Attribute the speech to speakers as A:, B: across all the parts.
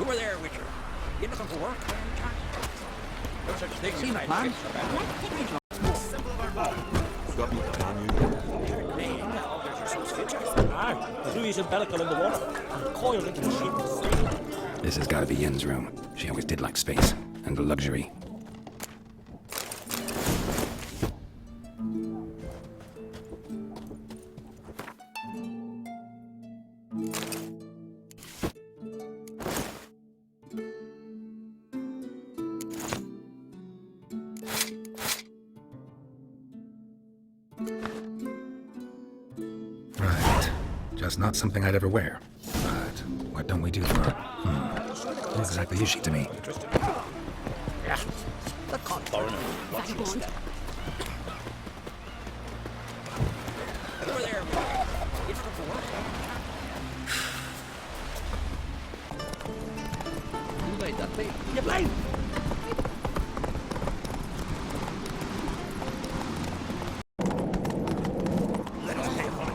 A: Over there, Witcher. You looking for work? No such thing as my plan.
B: Louis and Bellicle in the water, coiled into the ship.
C: This has got to be Yen's room. She always did like space and the luxury. Right. Just not something I'd ever wear. But what don't we do for her? Who exactly is she to me?
A: Yeah. The confound. Over there. You looking for work? You made that thing. You blind.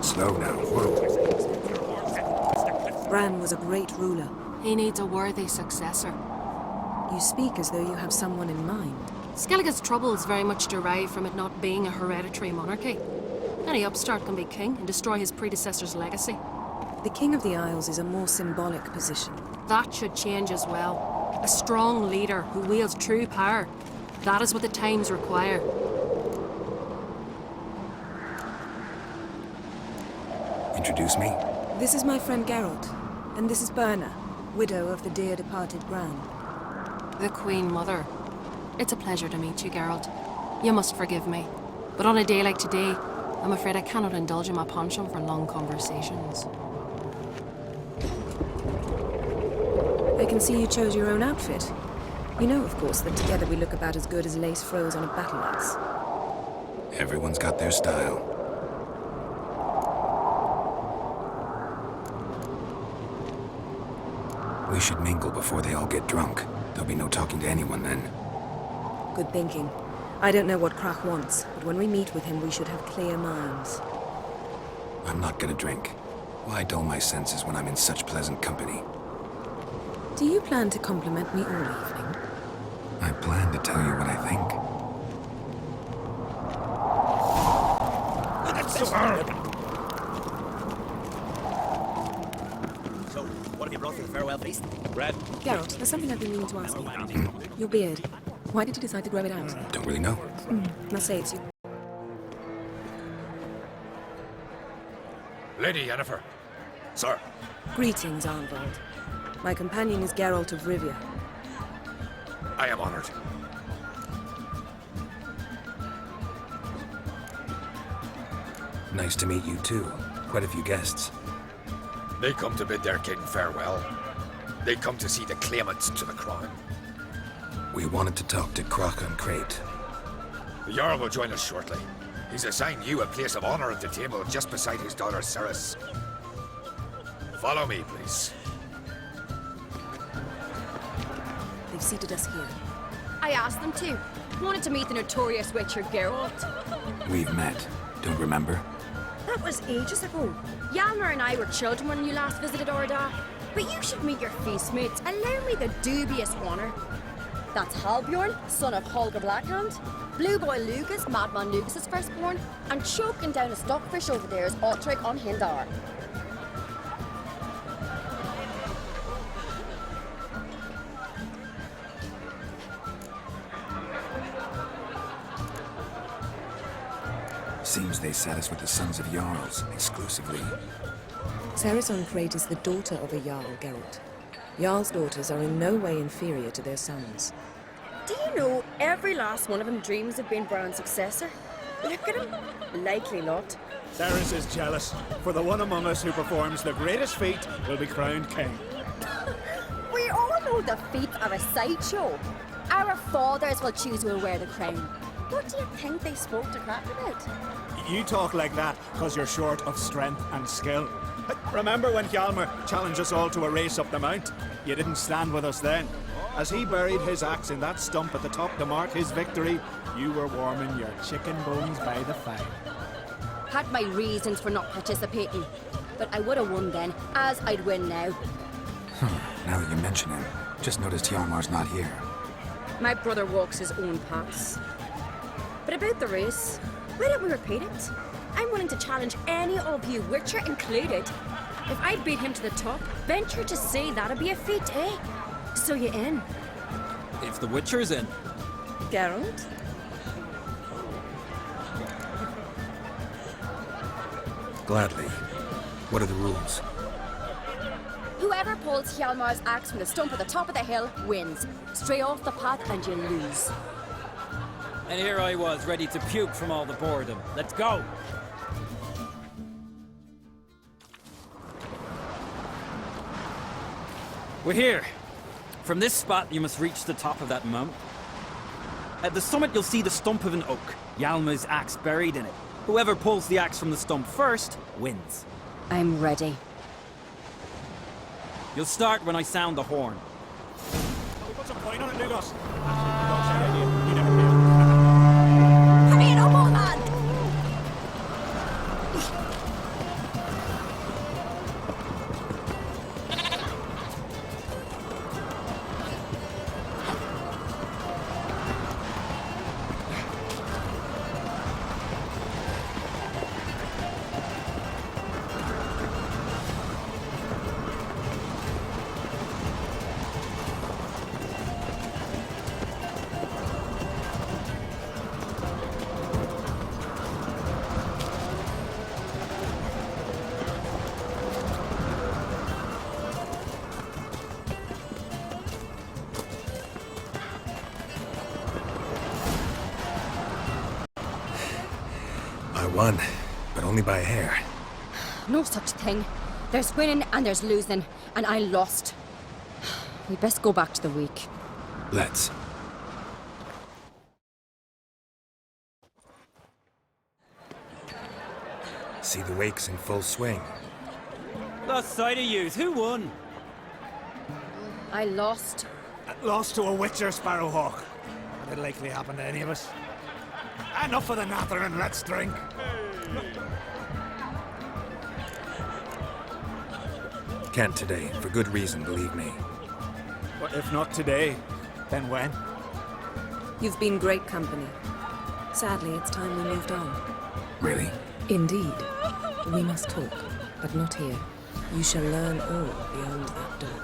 C: Slow now. Whoa.
D: Bran was a great ruler.
E: He needs a worthy successor.
D: You speak as though you have someone in mind.
E: Skellige's troubles very much derive from it not being a hereditary monarchy. Any upstart can be king and destroy his predecessor's legacy.
D: The King of the Isles is a more symbolic position.
E: That should change as well. A strong leader who wields true power. That is what the times require.
C: Introduce me?
D: This is my friend Geralt, and this is Berna, widow of the dear departed Bran.
E: The Queen Mother. It's a pleasure to meet you, Geralt. You must forgive me, but on a day like today, I'm afraid I cannot indulge in my penchant for long conversations.
D: I can see you chose your own outfit. You know, of course, that together we look about as good as lace frills on a battle axe.
C: Everyone's got their style. We should mingle before they all get drunk. There'll be no talking to anyone then.
D: Good thinking. I don't know what Krach wants, but when we meet with him, we should have clear minds.
C: I'm not gonna drink. Why dull my senses when I'm in such pleasant company?
D: Do you plan to compliment me all evening?
C: I plan to tell you what I think.
A: So, what have you brought for the farewell feast? Bread.
D: Geralt, there's something I've been meaning to ask you. Your beard. Why did you decide to grow it out?
C: Don't really know.
D: Must say it's you.
F: Lady Yennefer.
A: Sir.
D: Greetings, Arnvald. My companion is Geralt of Rivia.
F: I am honored.
C: Nice to meet you too. Quite a few guests.
F: They come to bid their king farewell. They come to see the claimants to the crown.
C: We wanted to talk to Krach and Crate.
F: The Jarl will join us shortly. He's assigned you a place of honor at the table just beside his daughter Ceres. Follow me, please.
D: They've seated us here.
G: I asked them to. Wanted to meet the notorious Witcher Geralt.
C: We've met. Don't remember?
G: That was ages ago. Hjalmar and I were children when you last visited Orda. But you should meet your feast mates. Allow me the dubious honor. That's Halbjorn, son of Holger Blackhand. Blue Boy Lugas, Madman Lugas' firstborn. And choking down a stockfish over there is Otrek on Hindar.
C: Seems they sat us with the sons of Jarls, exclusively.
D: Ceres on Crate is the daughter of a Jarl, Geralt. Jarl's daughters are in no way inferior to their sons.
G: Do you know every last one of them dreams of being Bran's successor? Look at him. Likely lot.
B: Ceres is jealous, for the one among us who performs the greatest feat will be crowned king.
G: We all know the feat of a sideshow. Our fathers will choose who will wear the crown. What do you think they spoke to Crach about?
B: You talk like that because you're short of strength and skill. Remember when Hjalmar challenged us all to a race up the mount? You didn't stand with us then. As he buried his axe in that stump at the top to mark his victory, you were warming your chicken bones by the fire.
G: Had my reasons for not participating, but I would have won then, as I'd win now.
C: Now that you mention it, just noticed Hjalmar's not here.
G: My brother walks his own paths. But about the race, why don't we repeat it? I'm willing to challenge any of you, Witcher included. If I beat him to the top, venture to say that'd be a feat, eh? So you in?
A: If the Witcher's in.
D: Geralt?
C: Gladly. What are the rules?
G: Whoever pulls Hjalmar's axe from the stump at the top of the hill wins. Stray off the path and you lose.
A: And here I was, ready to puke from all the boredom. Let's go! We're here. From this spot, you must reach the top of that mount. At the summit, you'll see the stump of an oak, Hjalmar's axe buried in it. Whoever pulls the axe from the stump first, wins.
G: I'm ready.
A: You'll start when I sound the horn.
B: We put some point on it, Lugos.
G: Hurry it up, old man!
C: I won, but only by a hair.
G: No such thing. There's winning and there's losing, and I lost. We best go back to the week.
C: Let's. See the wakes in full swing.
A: Lost sight of yous. Who won?
G: I lost.
B: Lost to a Witcher, Sparrowhawk. That'd likely happen to any of us. Enough of the natter and let's drink.
C: Can't today, for good reason, believe me.
B: But if not today, then when?
D: You've been great company. Sadly, it's time we moved on.
C: Really?
D: Indeed. We must talk, but not here. You shall learn all beyond that door.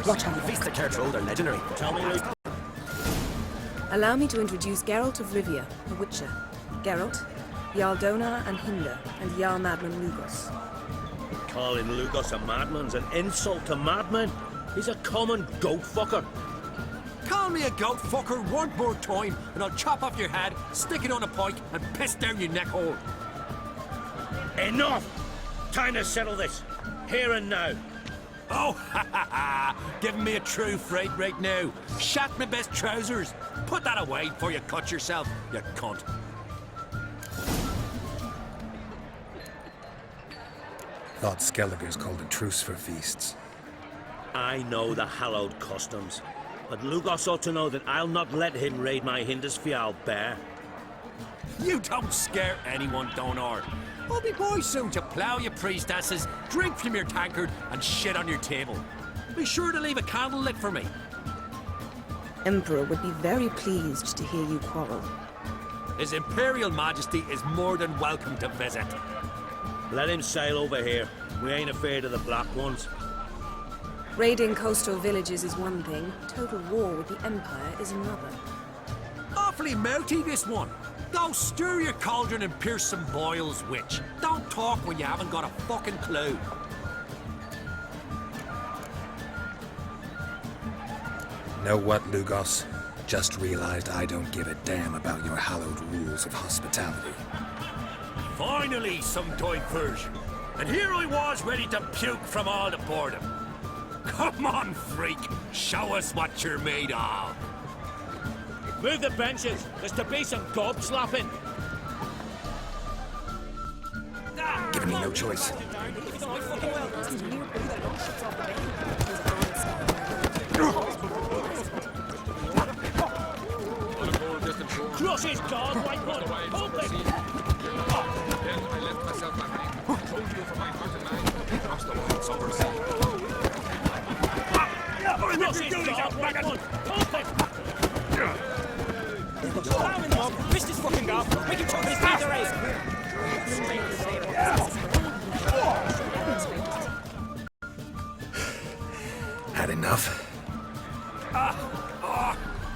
A: Watch out, face the Church Road are legendary. Tell me, Luke.
D: Allow me to introduce Geralt of Rivia, a Witcher. Geralt, Jarl Donar and Hinder, and Jarl Madman Lugos.
H: Calling Lugos a madman's an insult to madmen. He's a common goat fucker.
A: Call me a goat fucker one more time, and I'll chop off your head, stick it on a pike, and piss down your neck hole.
H: Enough! Time to settle this. Here and now.
A: Oh, ha ha ha! Giving me a true fright right now. Shat my best trousers. Put that away before you cut yourself, you cunt.
C: Thought Skelliger's called a truce for feasts.
H: I know the hallowed customs, but Lugos ought to know that I'll not let him raid my Hindisfial bear.
A: You don't scare anyone, Donar. I'll be boy soon to plough your priestesses, drink from your tankard, and shit on your table. Be sure to leave a candle lit for me.
D: Emperor would be very pleased to hear you quarrel.
A: His Imperial Majesty is more than welcome to visit.
H: Let him sail over here. We ain't afraid of the black ones.
D: Raiding coastal villages is one thing, total war with the Empire is another.
A: Awfully melty, this one. Go stir your cauldron and pierce some boils, witch. Don't talk when you haven't got a fucking clue.
C: Know what, Lugos? Just realized I don't give a damn about your hallowed rules of hospitality.
A: Finally, some diversion. And here I was ready to puke from all the boredom. Come on, freak. Show us what you're made of.
H: Move the benches. There's to be some gob slapping.
C: Giving me no choice.
H: Crush his jaws, white one! Hold it!
F: Then I left myself behind. Told you for my heart and mind. Across the wide summer sea.
H: Crush his jaws, white one! Hold it!
A: Slam him up! Fish this fucking golf! Make him choke his teeth or race!
C: Had enough?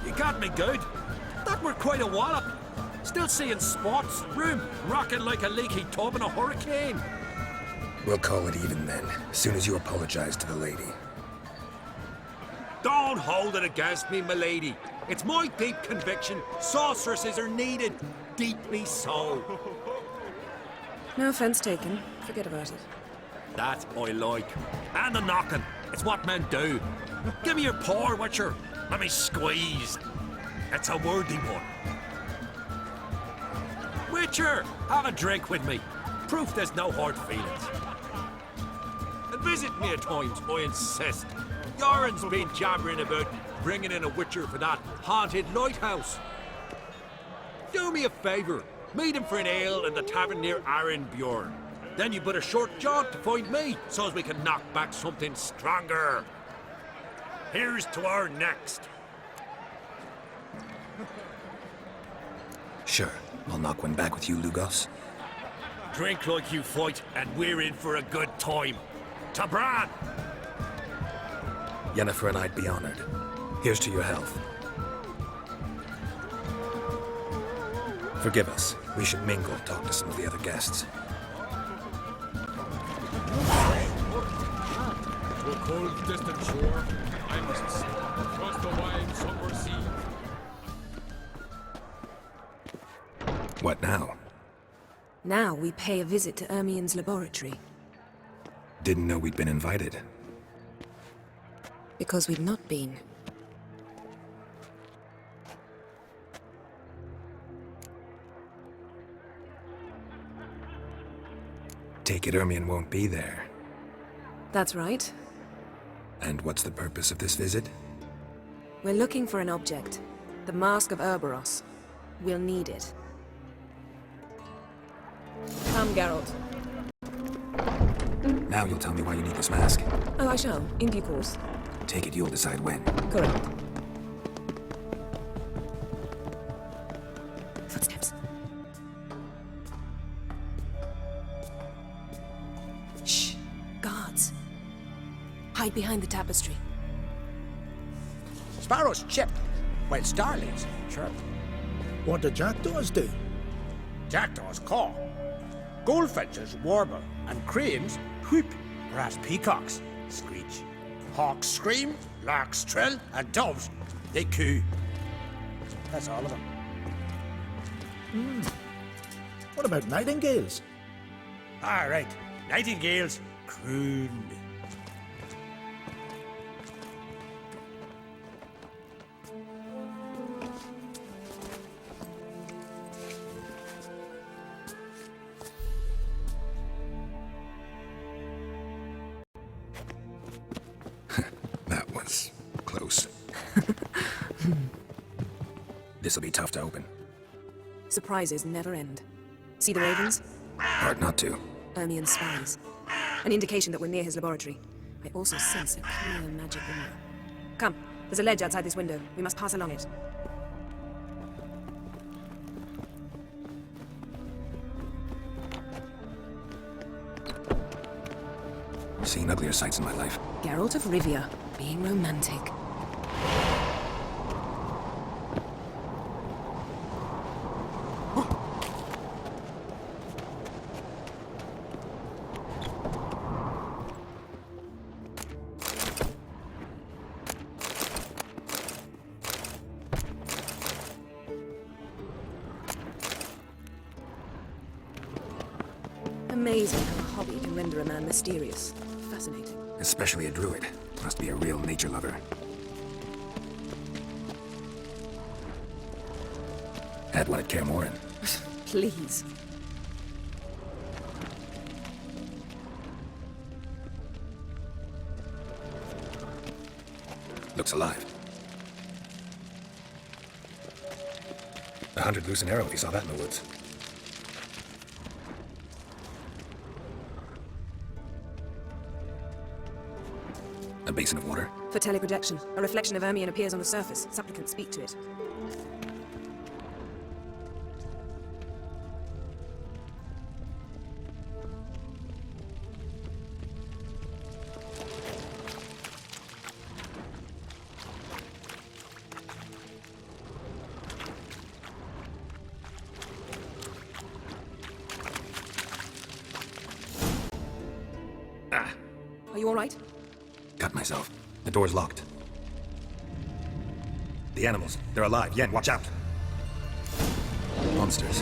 I: You got me good. That were quite a wallop. Still seeing spots, room rocking like a leaky tub in a hurricane.
C: We'll call it even then, as soon as you apologize to the lady.
I: Don't hold it against me, milady. It's my deep conviction sorceresses are needed. Deeply so.
D: No offense taken. Forget about it.
I: That I like. And the knocking. It's what men do. Give me your paw, Witcher. Let me squeeze. It's a worthy one. Witcher, have a drink with me. Proof there's no hard feelings. And visit me at times, I insist. Yoren's been jabbering about bringing in a Witcher for that haunted lighthouse. Do me a favour. Meet him for an ale in the tavern near Arenbjorn. Then you put a short jaunt to find me, so as we can knock back something stronger. Here's to our next.
C: Sure, I'll knock one back with you, Lugos.
I: Drink like you fight, and we're in for a good time. To Bran!
C: Yennefer and I'd be honored. Here's to your health. Forgive us. We should mingle, talk to some of the other guests.
F: To a cold, distant shore, I must sail across the wide summer sea.
C: What now?
D: Now we pay a visit to Ermien's laboratory.
C: Didn't know we'd been invited.
D: Because we've not been.
C: Take it Ermien won't be there.
D: That's right.
C: And what's the purpose of this visit?
D: We're looking for an object. The Mask of Ouroboros. We'll need it. Come, Geralt.
C: Now you'll tell me why you need this mask.
D: Oh, I shall, in due course.
C: Take it you'll decide when.
D: Correct. Footsteps. Shh. Guards. Hide behind the tapestry.
J: Sparrows chip, while starlings chirp.
B: What do jackdaws do?
J: Jackdaws caw. Goldfinches warble, and cranes whoop, whereas peacocks screech. Hawks scream, larks trill, and doves, they coo. That's all of them.
B: What about nightingales?
J: All right, nightingales croon.
C: That was close. This'll be tough to open.
D: Surprises never end. See the ravens?
C: Hard not to.
D: Ermien's spies. An indication that we're near his laboratory. I also sense a clear magic window. Come, there's a ledge outside this window. We must pass along it.
C: Seen uglier sights in my life.
D: Geralt of Rivia, being romantic. Amazing how a hobby can render a man mysterious. Fascinating.
C: Especially a druid. Must be a real nature lover. Had one at Kaer Morhen.
D: Please.
C: Looks alive. 100 loose an arrow if you saw that in the woods. A basin of water.
D: For teleprojection, a reflection of Ermion appears on the surface. Supplicants speak to it. Are you all right?
C: Got myself. The door's locked. The animals, they're alive. Yen, watch out! Monsters.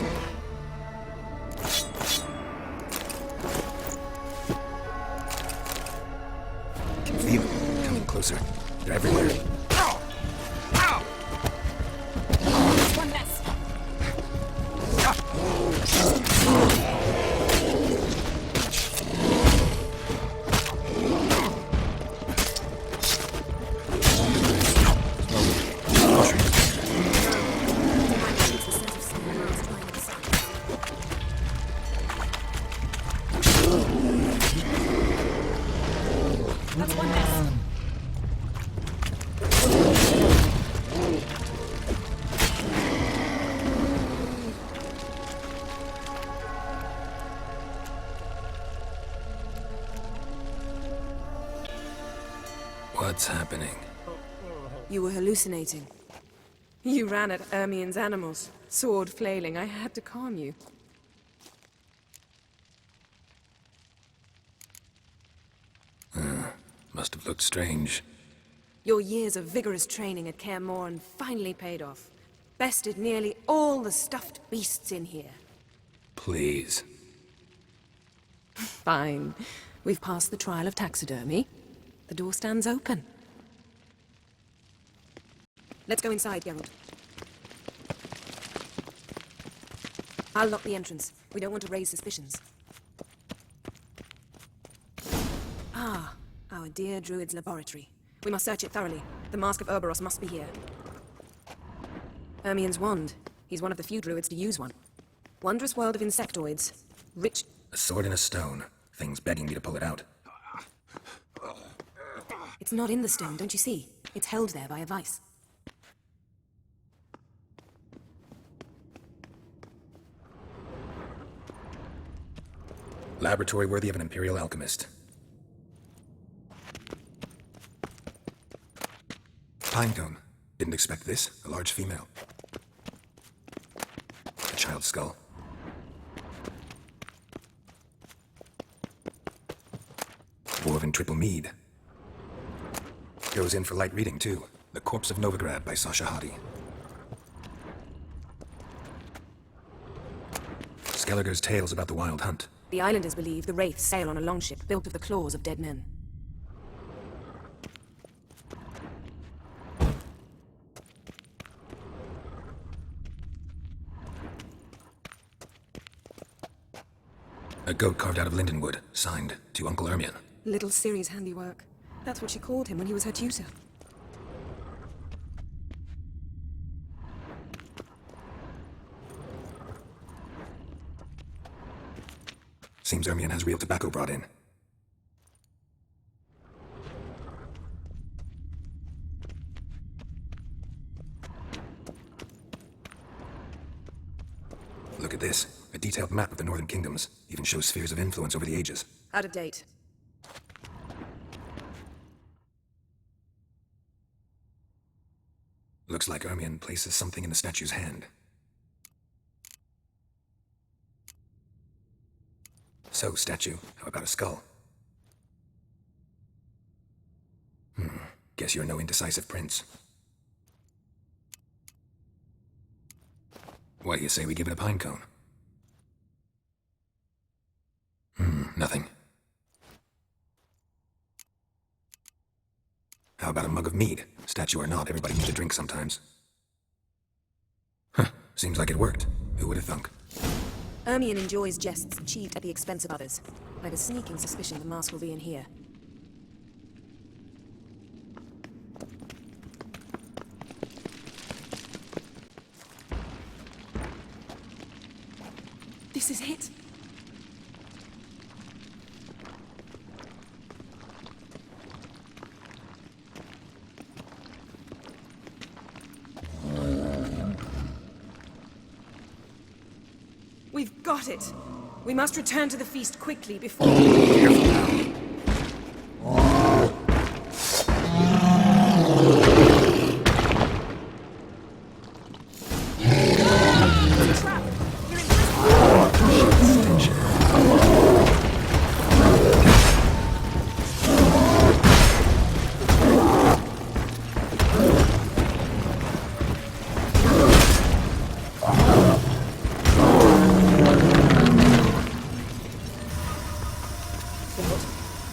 C: Can feel them coming closer. They're everywhere.
G: One less. That's one less.
C: What's happening?
D: You were hallucinating. You ran at Ermion's animals, sword flailing. I had to calm you.
C: Must have looked strange.
D: Your years of vigorous training at Kaer Morhen finally paid off. Bested nearly all the stuffed beasts in here.
C: Please.
D: Fine. We've passed the trial of taxidermy. The door stands open. Let's go inside, Geralt. I'll lock the entrance. We don't want to raise suspicions. Ah, our dear druid's laboratory. We must search it thoroughly. The Mask of Ouroboros must be here. Ermion's wand. He's one of the few druids to use one. Wondrous world of insectoids. Rich...
C: A sword and a stone. Things begging me to pull it out.
D: It's not in the stone, don't you see? It's held there by a vice.
C: Laboratory worthy of an imperial alchemist. Pinecone. Didn't expect this. A large female. A child's skull. Dwarven triple mead. Goes in for light reading, too. The Corpse of Novigrad by Sasha Hadi. Skelliger's tales about the Wild Hunt.
D: The islanders believe the wraiths sail on a longship built of the claws of dead men.
C: A goat carved out of lindenwood, signed to Uncle Ermion.
D: Little Ciri's handiwork. That's what she called him when he was her tutor.
C: Seems Ermion has real tobacco brought in. Look at this. A detailed map of the Northern Kingdoms. Even shows spheres of influence over the ages.
D: Out of date.
C: Looks like Ermion places something in the statue's hand. So, statue, how about a skull? Guess you're no indecisive prince. What do you say we give it a pine cone? Nothing. How about a mug of mead? Statue or not, everybody needs a drink sometimes. Huh, seems like it worked. Who would have thunk?
D: Ermion enjoys jests achieved at the expense of others. I have a sneaking suspicion the mask will be in here. This is it. We've got it. We must return to the feast quickly before...
C: Careful now.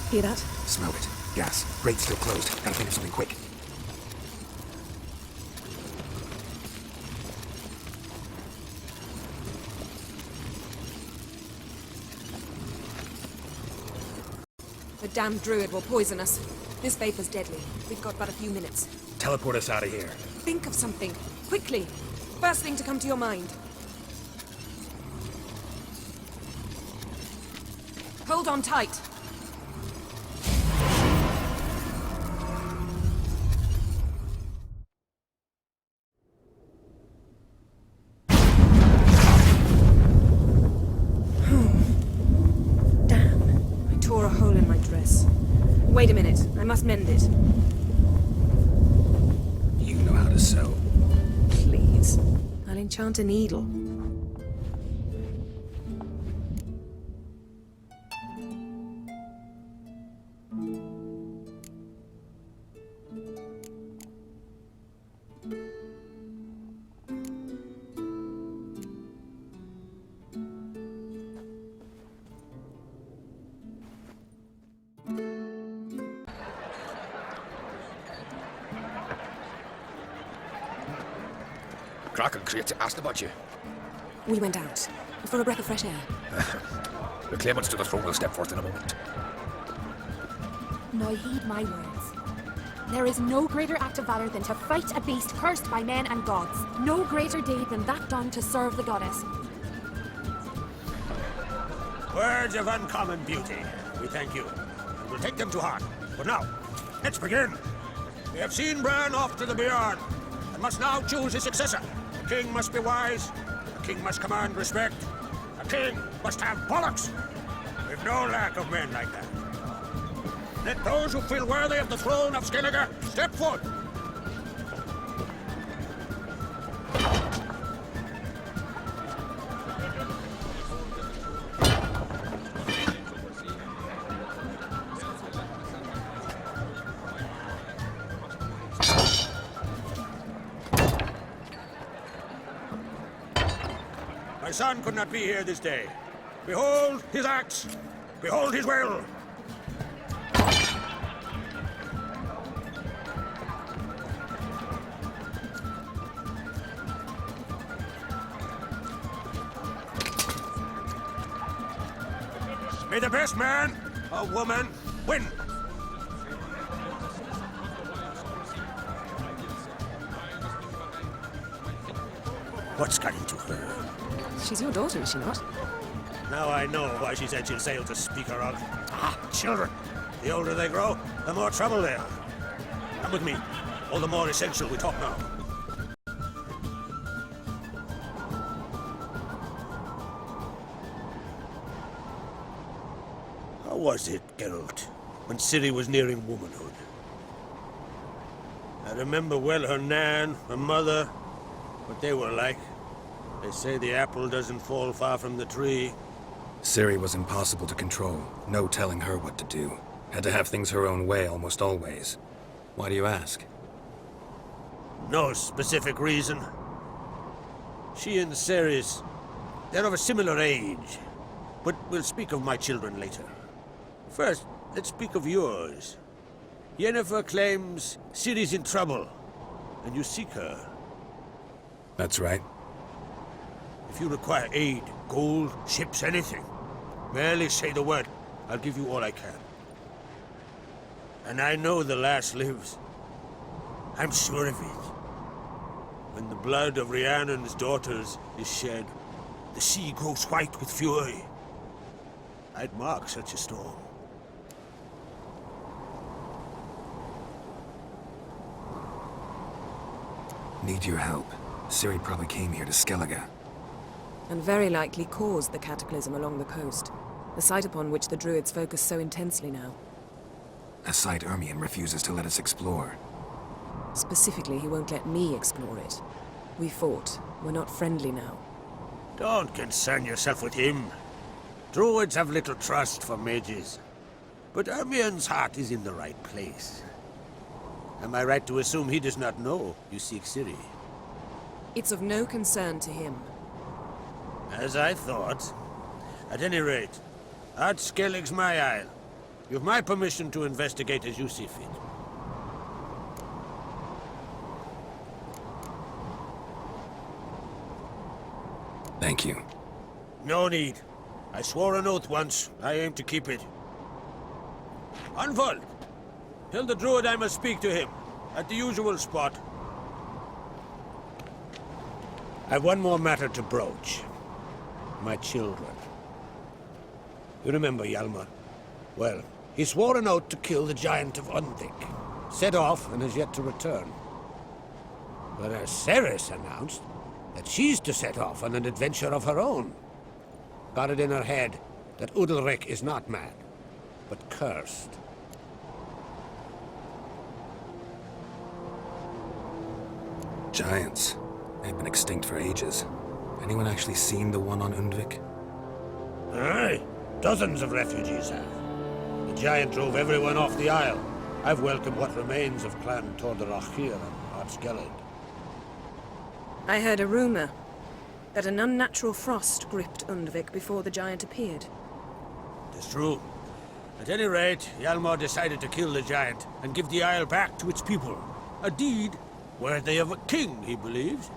D: Hear that?
C: Smell it. Gas. Grate's still closed. Gotta think of something quick.
D: The damned druid will poison us. This vapor's deadly. We've got but a few minutes.
C: Teleport us out of here.
D: Think of something. Quickly. First thing to come to your mind. Hold on tight. Wait a minute. I must mend it.
C: You know how to sew.
D: Please. I'll enchant a needle.
F: Kraken creates asked about you.
D: We went out. For a breath of fresh air.
F: The claimants to the throne will step forth in a moment.
K: Now heed my words. There is no greater act of valor than to fight a beast cursed by men and gods. No greater deed than that done to serve the goddess.
J: Words of uncommon beauty. We thank you, and we'll take them to heart. But now, let's begin. We have seen Bran off to the beyond, and must now choose his successor. A king must be wise. A king must command respect. A king must have bollocks. We've no lack of men like that. Let those who feel worthy of the throne of Skellige step forth. My son could not be here this day. Behold his acts. Behold his will. May the best man or woman win. What's got into her?
D: She's your daughter, is she not?
J: Now I know why she said she'll sail to speak her of. Ah, children. The older they grow, the more trouble they are. Come with me. All the more essential we talk now. How was it, Geralt, when Ciri was nearing womanhood? I remember well her nan, her mother, what they were like. They say the apple doesn't fall far from the tree.
C: Ciri was impossible to control. No telling her what to do. Had to have things her own way almost always. Why do you ask?
J: No specific reason. She and Ceres, they're of a similar age. But we'll speak of my children later. First, let's speak of yours. Yennefer claims Ciri's in trouble, and you seek her.
C: That's right.
J: If you require aid, gold, ships, anything, merely say the word. I'll give you all I can. And I know the lass lives. I'm sure of it. When the blood of Rhiannon's daughters is shed, The sea grows white with fury. I'd mark such a storm.
C: Need your help. Ciri probably came here to Skellige.
D: And very likely caused the cataclysm along the coast, a site upon which the Druids focus so intensely now.
C: A site Ermion refuses to let us explore.
D: Specifically, he won't let me explore it. We fought. We're not friendly now.
J: Don't concern yourself with him. Druids have little trust for mages. But Ermion's heart is in the right place. Am I right to assume he does not know you seek Ciri?
D: It's of no concern to him.
J: As I thought. At any rate, Ard Skellig's my isle. You've my permission to investigate as you see fit.
C: Thank you.
J: No need. I swore an oath once. I aim to keep it. Unfold! Tell the druid I must speak to him. At the usual spot. I've one more matter to broach. My children. You remember Hjalmar? Well, he swore an oath to kill the giant of Undvik. Set off and has yet to return. Whereas Ceres announced that she's to set off on an adventure of her own. Got it in her head that Udalric is not mad, but cursed.
C: Giants. They've been extinct for ages. Anyone actually seen the one on Undvik?
J: Aye, dozens of refugees have. The giant drove everyone off the isle. I've welcomed what remains of Clan Tordarach here on Ard Skellig.
D: I heard a rumor that an unnatural frost gripped Undvik before the giant appeared.
J: It's true. At any rate, Hjalmar decided to kill the giant and give the isle back to its people. A deed worthy of a king, he believes.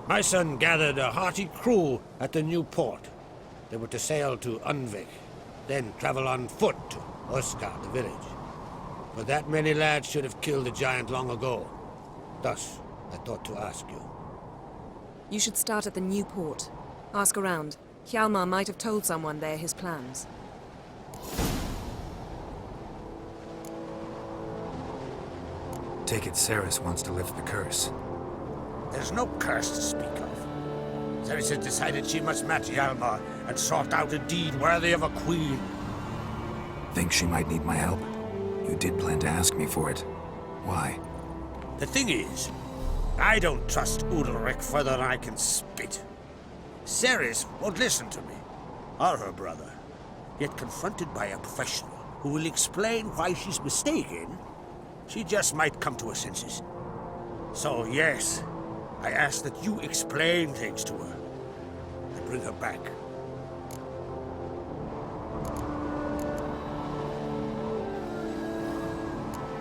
J: My son gathered a hearty crew at the new port. They were to sail to Undvik, then travel on foot to Oskar, the village. But that many lads should have killed the giant long ago. Thus, I thought to ask you.
D: You should start at the new port. Ask around. Hjalmar might have told someone there his plans.
C: Take it Ceres wants to lift the curse.
J: There's no curse to speak of. Ceres has decided she must match Hjalmar and sort out a deed worthy of a queen.
C: Think she might need my help? You did plan to ask me for it. Why?
J: The thing is, I don't trust Udalric further than I can spit. Ceres won't listen to me, or her brother. Yet confronted by a professional who will explain why she's mistaken, she just might come to her senses. So yes, I ask that you explain things to her and bring her back.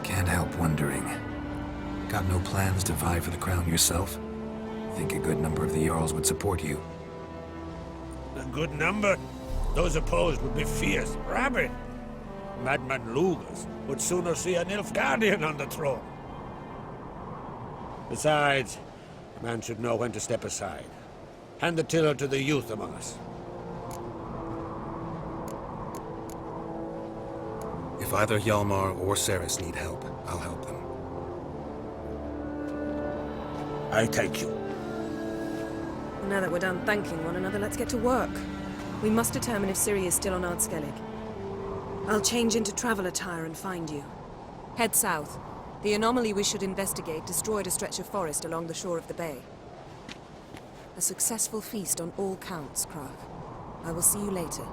C: Can't help wondering. Got no plans to vie for the crown yourself? Think a good number of the Jarls would support you.
J: A good number? Those opposed would be fierce, rabid. Madman Lugas would sooner see an Nilfgaardian on the throne. Besides, a man should know when to step aside. Hand the tiller to the youth among us.
C: If either Hjalmar or Ceres need help, I'll help them.
J: I thank you.
D: Well, now that we're done thanking one another, let's get to work. We must determine if Ciri is still on Ard Skellig. I'll change into travel attire and find you. Head south. The anomaly we should investigate destroyed a stretch of forest along the shore of the bay. A successful feast on all counts, Krach. I will see you later.